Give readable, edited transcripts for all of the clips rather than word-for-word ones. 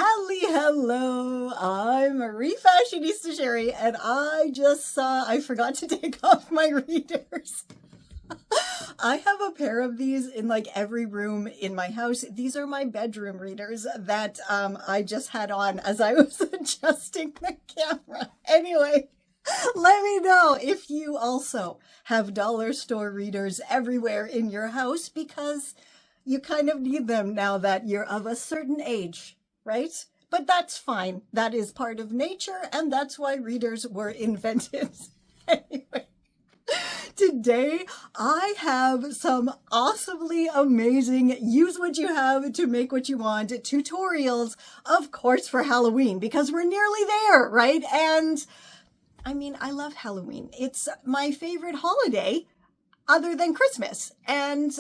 Hello, I'm Refashionista Sheri, and I forgot to take off my readers. I have a pair of these in like every room in my house. These are my bedroom readers that I just had on as I was adjusting the camera. Anyway, let me know if you also have dollar store readers everywhere in your house, because you kind of need them now that you're of a certain age, right? But that's fine. That is part of nature, and that's why readers were invented. Anyway. Today, I have some awesomely amazing use what you have to make what you want tutorials, of course, for Halloween, because we're nearly there, right? And I mean, I love Halloween. It's my favorite holiday other than Christmas and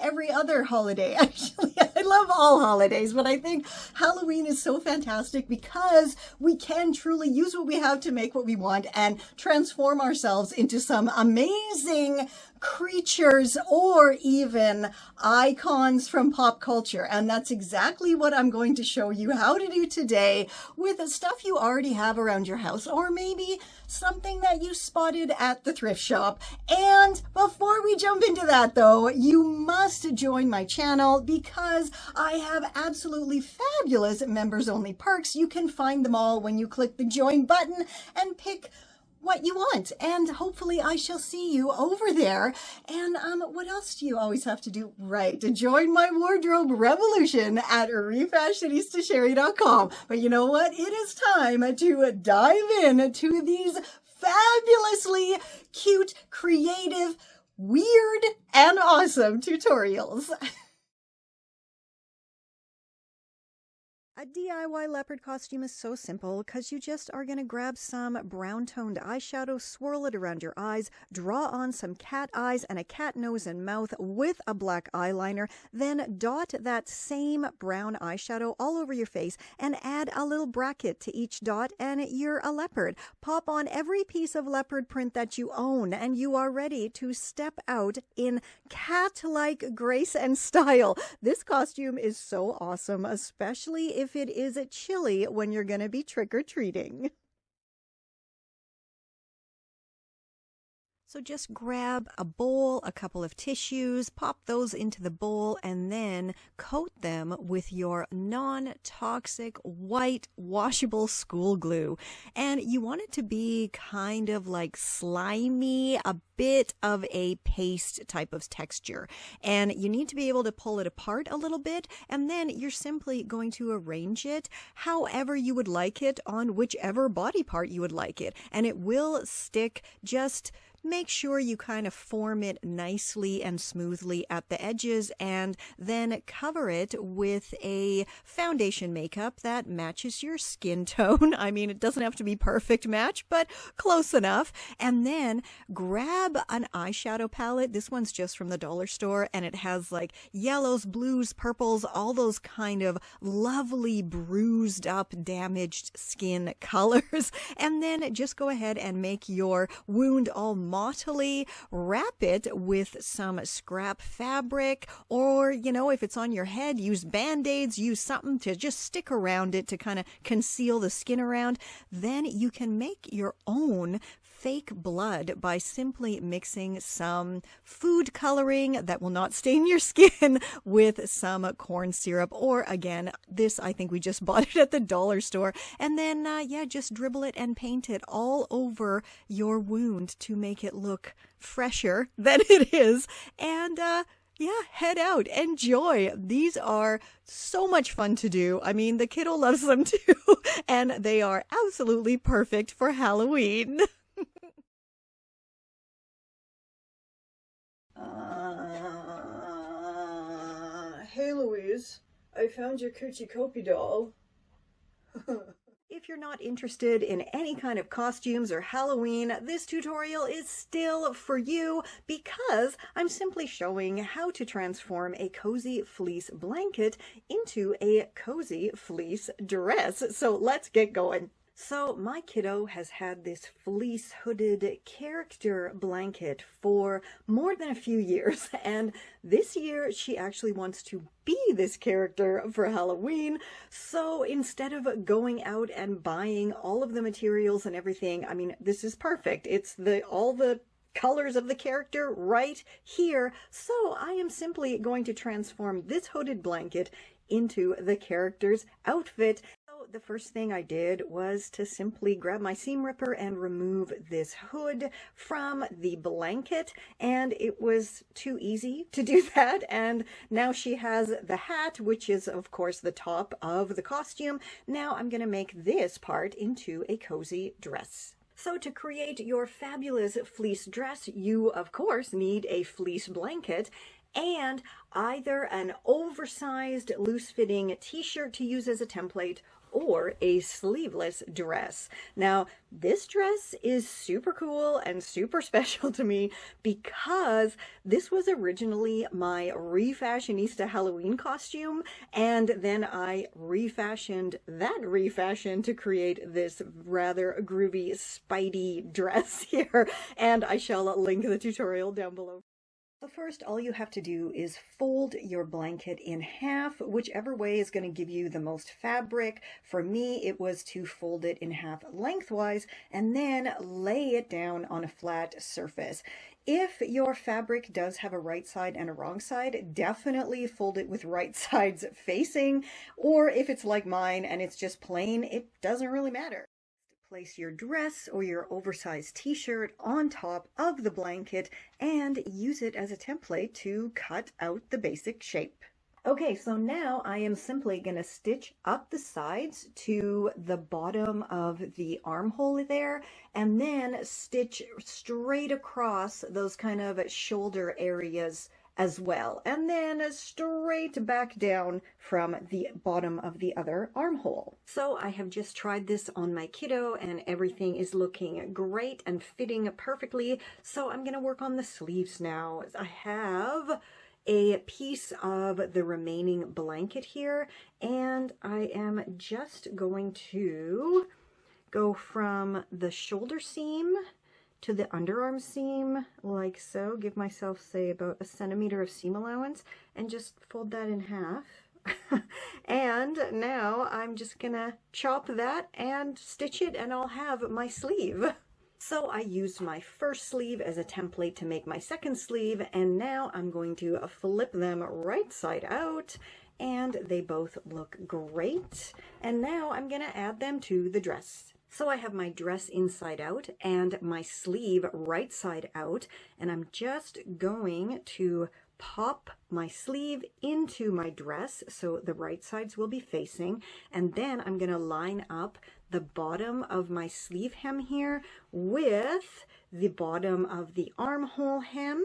every other holiday. Actually, I love all holidays, but I think Halloween is so fantastic because we can truly use what we have to make what we want and transform ourselves into some amazing creatures or even icons from pop culture. And that's exactly what I'm going to show you how to do today with stuff you already have around your house, or maybe something that you spotted at the thrift shop. And before we jump into that though, you must join my channel because I have absolutely fabulous members only perks. You can find them all when you click the join button and pick what you want, and hopefully I shall see you over there. And what else do you always have to do? Right, to join my wardrobe revolution at refashionistasherry.com. But you know what? It is time to dive in to these fabulously cute, creative, weird, and awesome tutorials. A DIY leopard costume is so simple because you just are going to grab some brown toned eyeshadow, swirl it around your eyes, draw on some cat eyes and a cat nose and mouth with a black eyeliner, then dot that same brown eyeshadow all over your face and add a little bracket to each dot and you're a leopard. Pop on every piece of leopard print that you own and you are ready to step out in cat-like grace and style. This costume is so awesome, especially if it is chilly when you're going to be trick-or-treating. So just grab a bowl, a couple of tissues, pop those into the bowl, and then coat them with your non-toxic white washable school glue. And you want it to be kind of like slimy, a bit of a paste type of texture. And you need to be able to pull it apart a little bit, and then you're simply going to arrange it however you would like it on whichever body part you would like it. And it will stick. Just make sure you kind of form it nicely and smoothly at the edges, and then cover it with a foundation makeup that matches your skin tone. I mean, it doesn't have to be perfect match, but close enough. And then grab an eyeshadow palette. This one's just from the dollar store, and it has like yellows, blues, purples, all those kind of lovely bruised up, damaged skin colors. And then just go ahead and make your wound all mottily. Wrap it with some scrap fabric, or, you know, if it's on your head, use band-aids, use something to just stick around it to kind of conceal the skin around. Then you can make your own fake blood by simply mixing some food coloring that will not stain your skin with some corn syrup, or again, this I think we just bought it at the dollar store, and then yeah, just dribble it and paint it all over your wound to make it look fresher than it is. And yeah, head out, enjoy. These are so much fun to do. I mean, the kiddo loves them too, and they are absolutely perfect for Halloween. Hey Louise, I found your Coochie Copy doll. If you're not interested in any kind of costumes or Halloween, this tutorial is still for you, because I'm simply showing how to transform a cozy fleece blanket into a cozy fleece dress. So let's get going. So my kiddo has had this fleece hooded character blanket for more than a few years, and this year she actually wants to be this character for Halloween. So instead of going out and buying all of the materials and everything, I mean, this is perfect. It's all the colors of the character right here. So I am simply going to transform this hooded blanket into the character's outfit. The first thing I did was to simply grab my seam ripper and remove this hood from the blanket, and it was too easy to do that. And now she has the hat, which is of course the top of the costume. Now I'm going to make this part into a cozy dress. So to create your fabulous fleece dress, you of course need a fleece blanket and either an oversized loose-fitting t-shirt to use as a template or a sleeveless dress. Now, this dress is super cool and super special to me because this was originally my Refashionista Halloween costume, and then I refashioned that refashion to create this rather groovy, spidey dress here, and I shall link the tutorial down below. So first, all you have to do is fold your blanket in half, whichever way is going to give you the most fabric. For me, it was to fold it in half lengthwise and then lay it down on a flat surface. If your fabric does have a right side and a wrong side, definitely fold it with right sides facing, or if it's like mine and it's just plain, it doesn't really matter. Place your dress or your oversized t-shirt on top of the blanket and use it as a template to cut out the basic shape. Okay, so now I am simply going to stitch up the sides to the bottom of the armhole there, and then stitch straight across those kind of shoulder areas as well, and then straight back down from the bottom of the other armhole. So I have just tried this on my kiddo and everything is looking great and fitting perfectly. So I'm gonna work on the sleeves now. I have a piece of the remaining blanket here, and I am just going to go from the shoulder seam to the underarm seam like so. Give myself, say, about 1 centimeter of seam allowance and just fold that in half. And now I'm just gonna chop that and stitch it and I'll have my sleeve. So I used my first sleeve as a template to make my second sleeve, and now I'm going to flip them right side out, and they both look great. And now I'm gonna add them to the dress. So I have my dress inside out and my sleeve right side out, and I'm just going to pop my sleeve into my dress so the right sides will be facing, and then I'm going to line up the bottom of my sleeve hem here with the bottom of the armhole hem,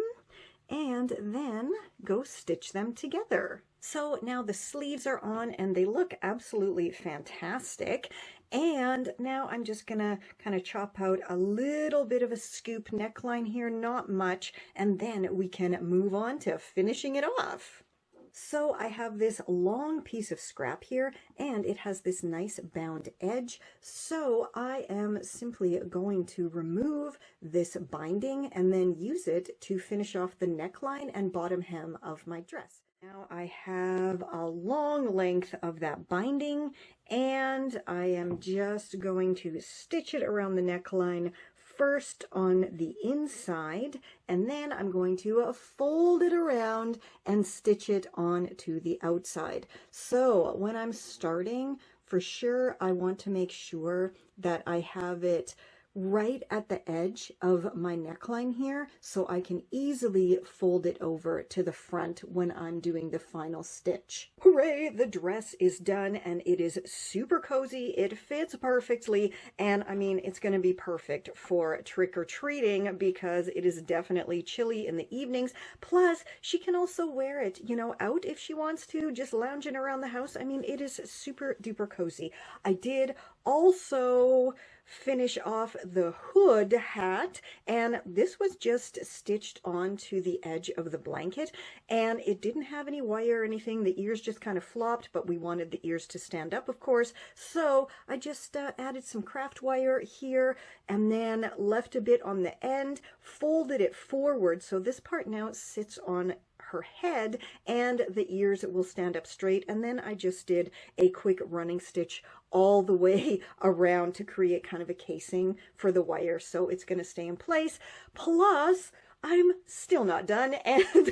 and then go stitch them together. So now the sleeves are on and they look absolutely fantastic. And now I'm just gonna kind of chop out a little bit of a scoop neckline here, not much, and then we can move on to finishing it off. So I have this long piece of scrap here, and it has this nice bound edge. So I am simply going to remove this binding and then use it to finish off the neckline and bottom hem of my dress. Now I have a long length of that binding, and I am just going to stitch it around the neckline first on the inside, and then I'm going to fold it around and stitch it on to the outside. So when I'm starting, for sure I want to make sure that I have it right at the edge of my neckline here, so I can easily fold it over to the front when I'm doing the final stitch. Hooray! The dress is done and it is super cozy. It fits perfectly, and I mean, it's going to be perfect for trick-or-treating because it is definitely chilly in the evenings. Plus, she can also wear it, you know, out if she wants to, just lounging around the house. I mean, it is super duper cozy. I did also finish off the hood hat, and this was just stitched onto the edge of the blanket, and it didn't have any wire or anything. The ears just kind of flopped, but we wanted the ears to stand up, of course, so I just added some craft wire here and then left a bit on the end, folded it forward, so this part now sits on her head and the ears will stand up straight, and then I just did a quick running stitch all the way around to create kind of a casing for the wire, so it's going to stay in place. Plus, I'm still not done, and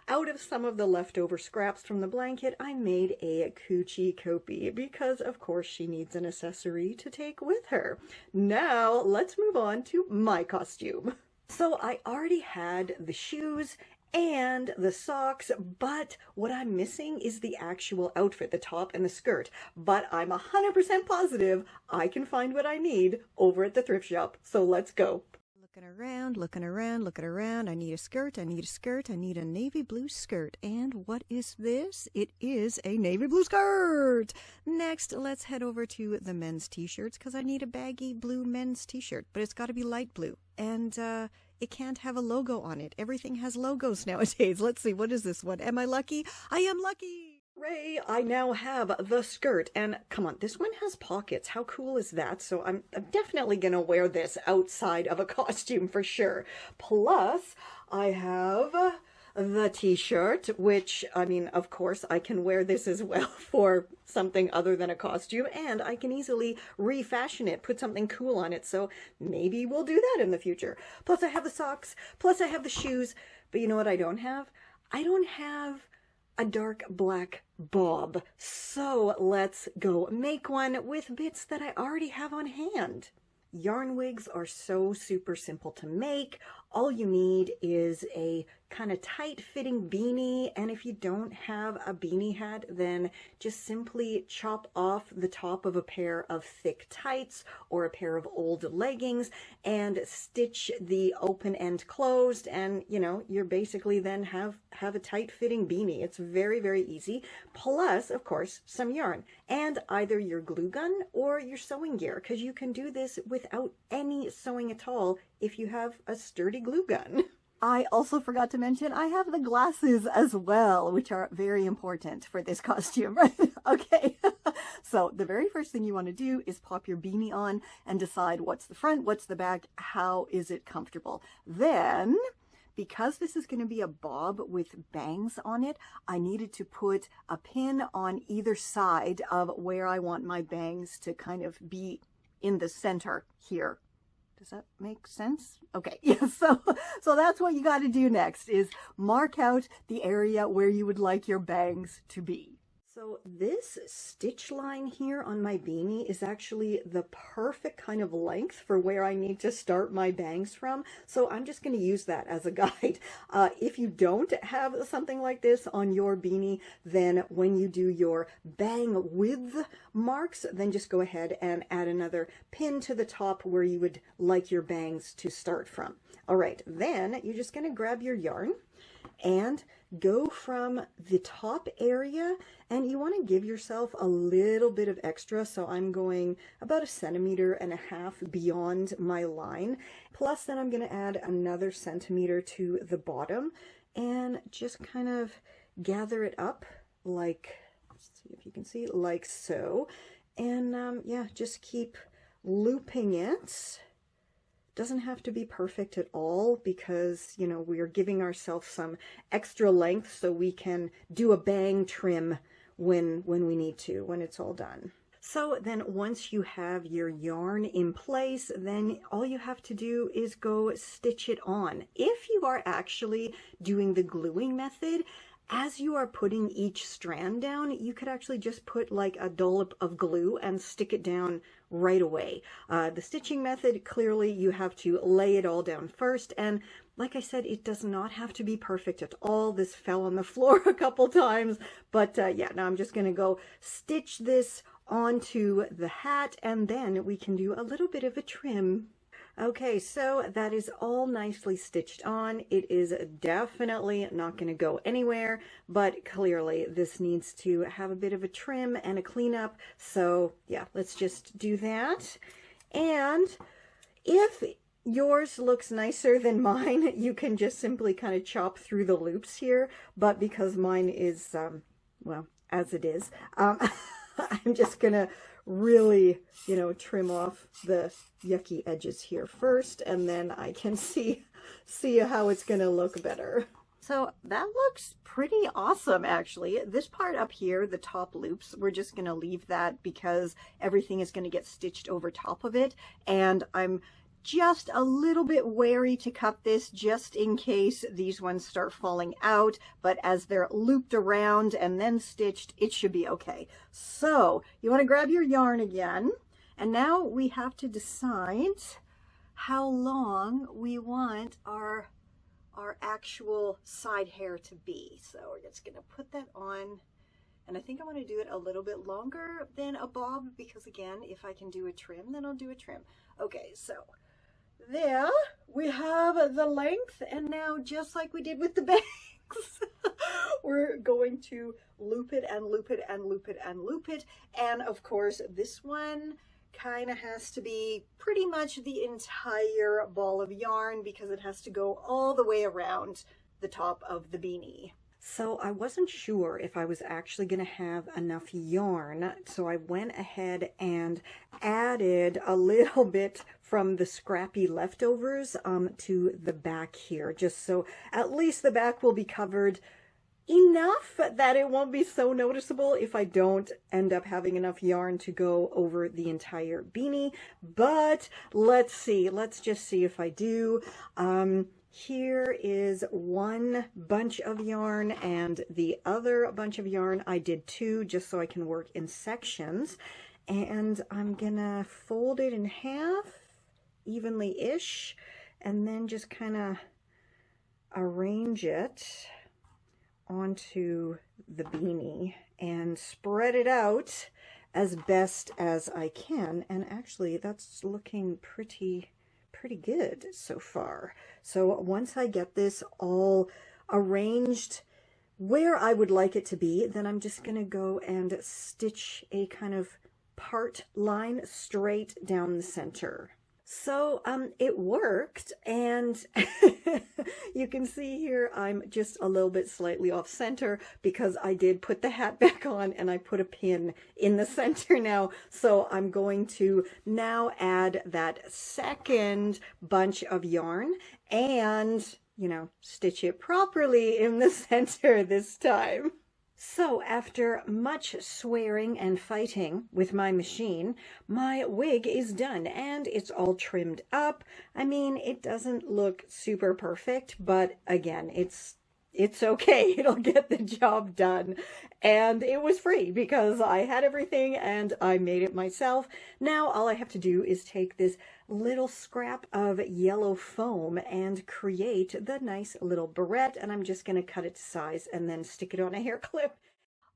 out of some of the leftover scraps from the blanket, I made a coochie kopie because, of course, she needs an accessory to take with her. Now, let's move on to my costume. So I already had the shoes and the socks, but what I'm missing is the actual outfit, the top and the skirt. But I'm 100% positive I can find what I need over at the thrift shop. So let's go. Looking around, looking around, looking around. I need a skirt, I need a skirt, I need a navy blue skirt. And what is this? It is a navy blue skirt! Next, let's head over to the men's t-shirts, because I need a baggy blue men's t-shirt, but it's got to be light blue. And, it can't have a logo on it. Everything has logos nowadays. Let's see, what is this one? Am I lucky? I am lucky! Hooray, I now have the skirt, and come on, this one has pockets. How cool is that? So I'm definitely gonna wear this outside of a costume for sure. Plus, I have the t-shirt, which, I mean, of course, I can wear this as well for something other than a costume, and I can easily refashion it, put something cool on it, so maybe we'll do that in the future. Plus, I have the socks, plus I have the shoes, but you know what I don't have? I don't have a dark black bob, so let's go make one with bits that I already have on hand. Yarn wigs are so super simple to make. All you need is a kind of tight-fitting beanie, and if you don't have a beanie hat, then just simply chop off the top of a pair of thick tights or a pair of old leggings and stitch the open end closed, and you know, you're basically then have a tight-fitting beanie. It's very, very easy. Plus, of course, some yarn and either your glue gun or your sewing gear, because you can do this without any sewing at all if you have a sturdy glue gun. I also forgot to mention I have the glasses as well, which are very important for this costume. Okay, so the very first thing you want to do is pop your beanie on and decide what's the front, what's the back, how is it comfortable. Then, because this is going to be a bob with bangs on it, I needed to put a pin on either side of where I want my bangs to kind of be in the center here. Does that make sense? Okay, yeah, so that's what you got to do next, is mark out the area where you would like your bangs to be. So this stitch line here on my beanie is actually the perfect kind of length for where I need to start my bangs from. So I'm just going to use that as a guide. If you don't have something like this on your beanie, then when you do your bang width marks, then just go ahead and add another pin to the top where you would like your bangs to start from. All right, then you're just going to grab your yarn and go from the top area, and you want to give yourself a little bit of extra, so I'm going about 1.5 centimeters beyond my line. Plus then I'm going to add another centimeter to the bottom and just kind of gather it up like, let's see if you can see, like so. And yeah, just keep looping it. Doesn't have to be perfect at all, because, you know, we're giving ourselves some extra length so we can do a bang trim when we need to, when it's all done. So then once you have your yarn in place, then all you have to do is go stitch it on. If you are actually doing the gluing method, as you are putting each strand down, you could actually just put like a dollop of glue and stick it down right away. The stitching method, clearly you have to lay it all down first, and like I said, it does not have to be perfect at all. This fell on the floor a couple times, but yeah, now I'm just going to go stitch this onto the hat, and then we can do a little bit of a trim. Okay, so that is all nicely stitched on. It is definitely not going to go anywhere, but clearly this needs to have a bit of a trim and a cleanup. So yeah, let's just do that. And if yours looks nicer than mine, you can just simply kind of chop through the loops here. But because mine is, well, as it is, I'm just gonna really, you know, trim off the yucky edges here first, and then I can see how it's gonna look better. So that looks pretty awesome, actually. This part up here, the top loops, we're just gonna leave that because everything is gonna get stitched over top of it, and I'm just a little bit wary to cut this just in case these ones start falling out, but as they're looped around and then stitched, it should be okay. So you want to grab your yarn again, and now we have to decide how long we want our actual side hair to be. So we're just going to put that on, and I think I want to do it a little bit longer than a bob because, again, if I can do a trim, then I'll do a trim. Okay, so there we have the length, and now just like we did with the bangs, we're going to loop it and loop it and loop it and loop it. And of course this one kind of has to be pretty much the entire ball of yarn because it has to go all the way around the top of the beanie. So I wasn't sure if I was actually going to have enough yarn, so I went ahead and added a little bit from the scrappy leftovers to the back here, just so at least the back will be covered enough that it won't be so noticeable if I don't end up having enough yarn to go over the entire beanie. But let's see, let's just see if I do. Here is one bunch of yarn, and the other bunch of yarn I did two just so I can work in sections. And I'm gonna fold it in half evenly-ish and then just kind of arrange it onto the beanie and spread it out as best as I can. And actually that's looking pretty good so far. So once I get this all arranged where I would like it to be, then I'm just going to go and stitch a kind of part line straight down the center. So it worked, and you can see here I'm just a little bit slightly off center because I did put the hat back on and I put a pin in the center now. So I'm going to now add that second bunch of yarn and, you know, stitch it properly in the center this time. So after much swearing and fighting with my machine, my wig is done and it's all trimmed up. I mean, it doesn't look super perfect, but again, it's okay. It'll get the job done. And it was free because I had everything and I made it myself. Now all I have to do is take this little scrap of yellow foam and create the nice little barrette, and I'm just going to cut it to size and then stick it on a hair clip.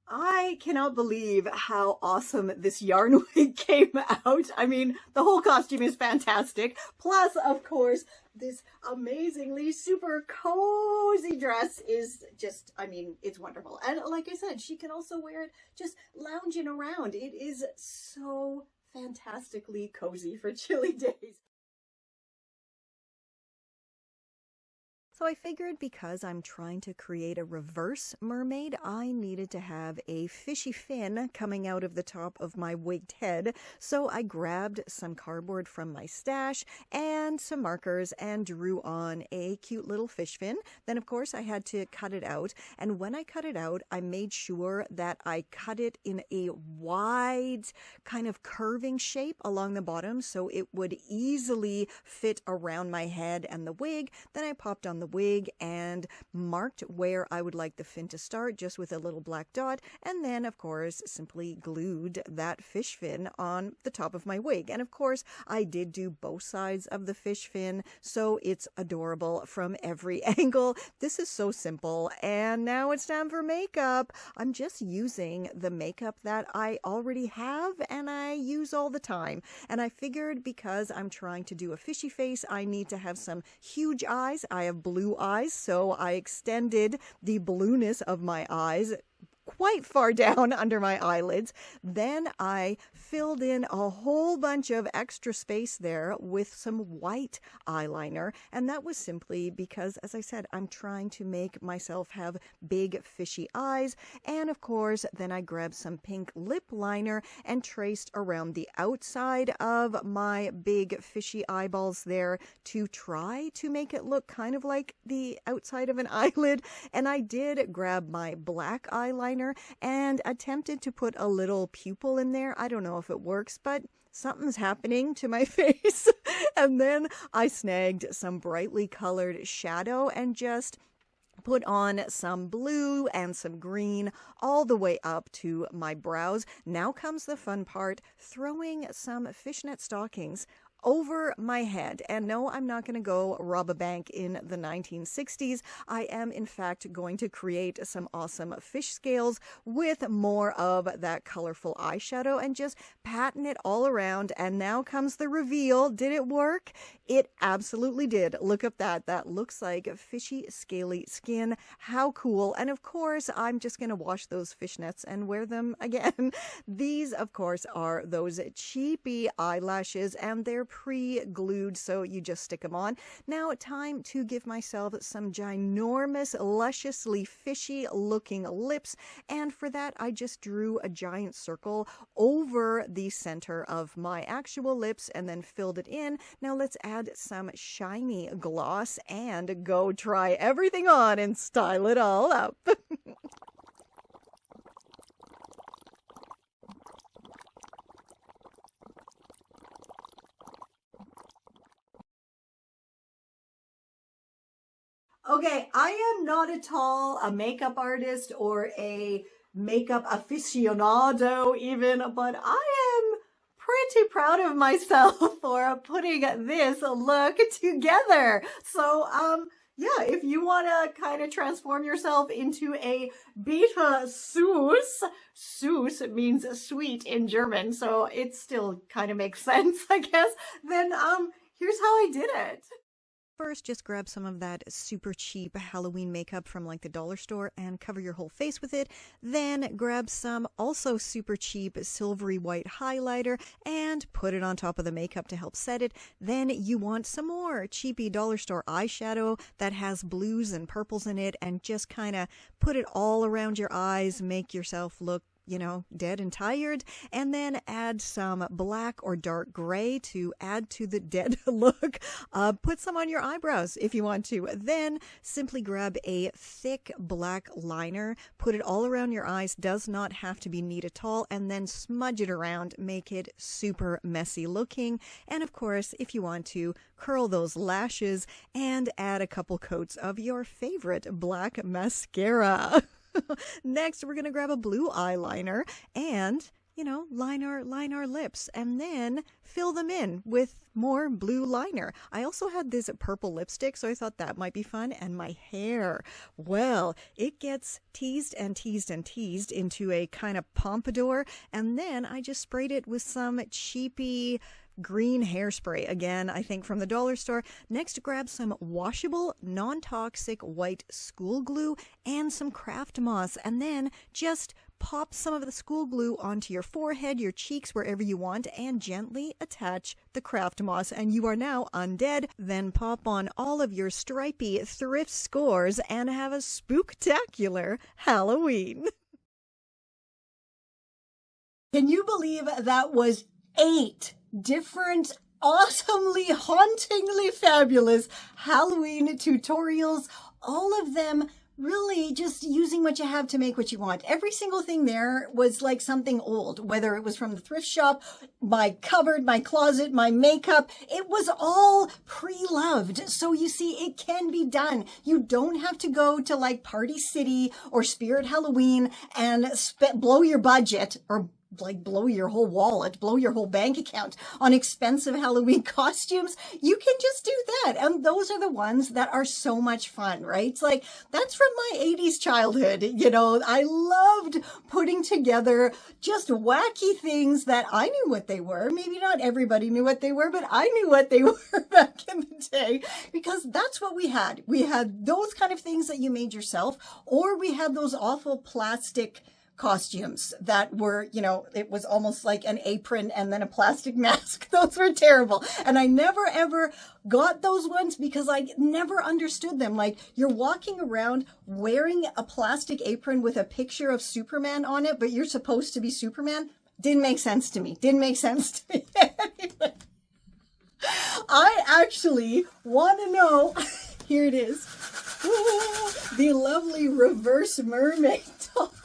I cannot believe how awesome this yarn wig came out. I mean, the whole costume is fantastic. Plus, of course, this amazingly super cozy dress is just, I mean, it's wonderful. And like I said, she can also wear it just lounging around. It is so fantastically cozy for chilly days. So I figured because I'm trying to create a reverse mermaid, I needed to have a fishy fin coming out of the top of my wigged head. So I grabbed some cardboard from my stash and some markers and drew on a cute little fish fin. Then of course I had to cut it out. And when I cut it out, I made sure that I cut it in a wide kind of curving shape along the bottom so it would easily fit around my head and the wig. Then I popped on the wig and marked where I would like the fin to start just with a little black dot, and then of course simply glued that fish fin on the top of my wig. And of course I did do both sides of the fish fin so it's adorable from every angle. This is so simple, and now it's time for makeup. I'm just using the makeup that I already have and I use all the time, and I figured because I'm trying to do a fishy face I need to have some huge eyes. I have blue eyes, so I extended the blueness of my eyes quite far down under my eyelids. Then I filled in a whole bunch of extra space there with some white eyeliner. And that was simply because, as I said, I'm trying to make myself have big fishy eyes. And of course, then I grabbed some pink lip liner and traced around the outside of my big fishy eyeballs there to try to make it look kind of like the outside of an eyelid. And I did grab my black eyeliner and attempted to put a little pupil in there. I don't know if it works, but something's happening to my face. And then I snagged some brightly colored shadow and just put on some blue and some green all the way up to my brows. Now comes the fun part, throwing some fishnet stockings over my head. And no, I'm not going to go rob a bank in the 1960s. I am, in fact, going to create some awesome fish scales with more of that colorful eyeshadow and just pattern it all around. And now comes the reveal. Did it work? It absolutely did. Look at that. That looks like fishy, scaly skin. How cool. And of course, I'm just going to wash those fishnets and wear them again. These, of course, are those cheapy eyelashes, and they're pre-glued, so you just stick them on. Now, time to give myself some ginormous, lusciously fishy looking lips, and for that I just drew a giant circle over the center of my actual lips and then filled it in. Now let's add some shiny gloss and go try everything on and style it all up. Okay, I am not at all a makeup artist or a makeup aficionado even, but I am pretty proud of myself for putting this look together. So, yeah, if you want to kind of transform yourself into a Beetlejuice, Süß means sweet in German, so it still kind of makes sense, I guess, then, here's how I did it. First, just grab some of that super cheap Halloween makeup from like the dollar store and cover your whole face with it. Then grab some also super cheap silvery white highlighter and put it on top of the makeup to help set it. Then you want some more cheapy dollar store eyeshadow that has blues and purples in it, and just kind of put it all around your eyes, make yourself look, you know, dead and tired, and then add some black or dark gray to add to the dead look. Put some on your eyebrows if you want to. Then simply grab a thick black liner, put it all around your eyes, does not have to be neat at all, and then smudge it around, make it super messy looking. And of course, if you want to, curl those lashes and add a couple coats of your favorite black mascara. Next, we're going to grab a blue eyeliner and, you know, line our lips, and then fill them in with more blue liner. I also had this purple lipstick, so I thought that might be fun. And my hair, well, it gets teased and teased and teased into a kind of pompadour, and then I just sprayed it with some cheapy green hairspray, again, I think from the dollar store. Next, grab some washable, non-toxic white school glue and some craft moss, and then just pop some of the school glue onto your forehead, your cheeks, wherever you want, and gently attach the craft moss, and you are now undead. Then pop on all of your stripy thrift scores and have a spooktacular Halloween. Can you believe that was 8 different awesomely, hauntingly fabulous Halloween tutorials, all of them really just using what you have to make what you want. Every single thing there was like something old, whether it was from the thrift shop, my cupboard, my closet, my makeup, it was all pre-loved. So you see, it can be done. You don't have to go to like Party City or Spirit Halloween and blow your budget, or like blow your whole wallet, blow your whole bank account on expensive Halloween costumes. You can just do that. And those are the ones that are so much fun, right? It's like, that's from my 80s childhood. You know, I loved putting together just wacky things that I knew what they were. Maybe not everybody knew what they were, but I knew what they were back in the day, because that's what we had. We had those kind of things that you made yourself, or we had those awful plastic costumes that were, you know, it was almost like an apron and then a plastic mask. Those were terrible. And I never ever got those ones because I never understood them. Like, you're walking around wearing a plastic apron with a picture of Superman on it, but you're supposed to be Superman. Didn't make sense to me. Anyway, I actually want to know, here it is, the lovely reverse mermaid top.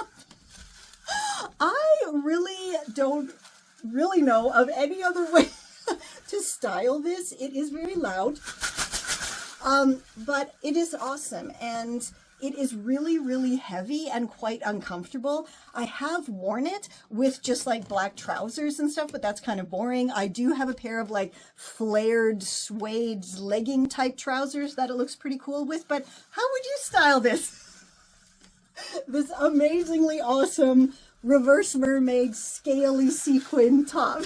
I really don't know of any other way to style this. It is very loud, but it is awesome, and it is really, really heavy and quite uncomfortable. I have worn it with just like black trousers and stuff, but that's kind of boring. I do have a pair of like flared suede legging type trousers that it looks pretty cool with, but how would you style this? This amazingly awesome reverse mermaid scaly sequin top.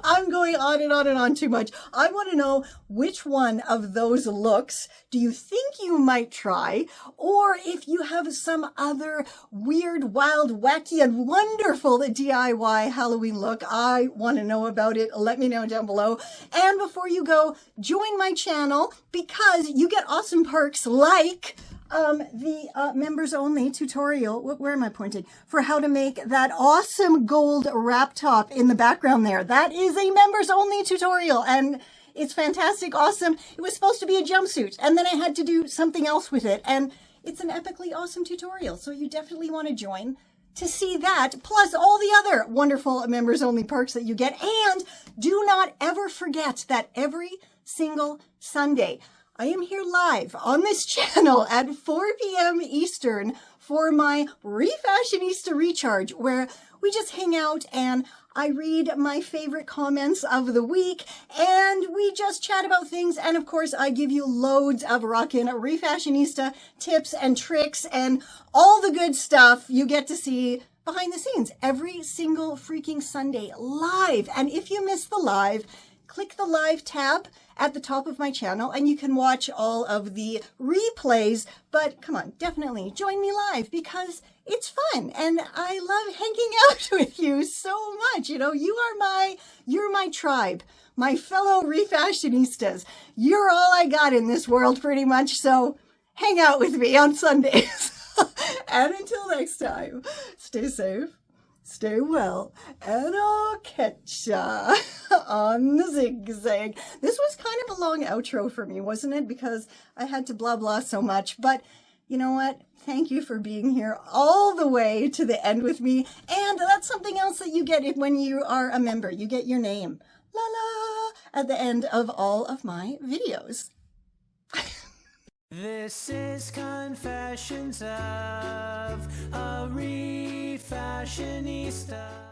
I'm going on and on and on too much. I want to know which one of those looks do you think you might try, or if you have some other weird, wild, wacky, and wonderful DIY Halloween look. I want to know about it. Let me know down below. And before you go, join my channel because you get awesome perks like the members only tutorial, where am I pointing, for how to make that awesome gold wrap top in the background there. That is a members only tutorial and it's fantastic, awesome. It was supposed to be a jumpsuit and then I had to do something else with it, and it's an epically awesome tutorial. So you definitely want to join to see that, plus all the other wonderful members only perks that you get. And do not ever forget that every single Sunday, I am here live on this channel at 4 p.m. Eastern for my Refashionista Recharge, where we just hang out and I read my favorite comments of the week and we just chat about things. And of course, I give you loads of rockin' Refashionista tips and tricks and all the good stuff you get to see behind the scenes every single freaking Sunday live. And if you miss the live, click the live tab at the top of my channel and you can watch all of the replays. But come on, definitely join me live because it's fun and I love hanging out with you so much. You know, you're my tribe, my fellow Refashionistas. You're all I got in this world pretty much. So hang out with me on Sundays. And until next time, stay safe, stay well, and I'll catch ya on the zigzag. This was kind of a long outro for me, wasn't it? Because I had to blah blah so much. But you know what? Thank you for being here all the way to the end with me. And that's something else that you get when you are a member. You get your name, la la, at the end of all of my videos. This is Confessions of a Refashionista.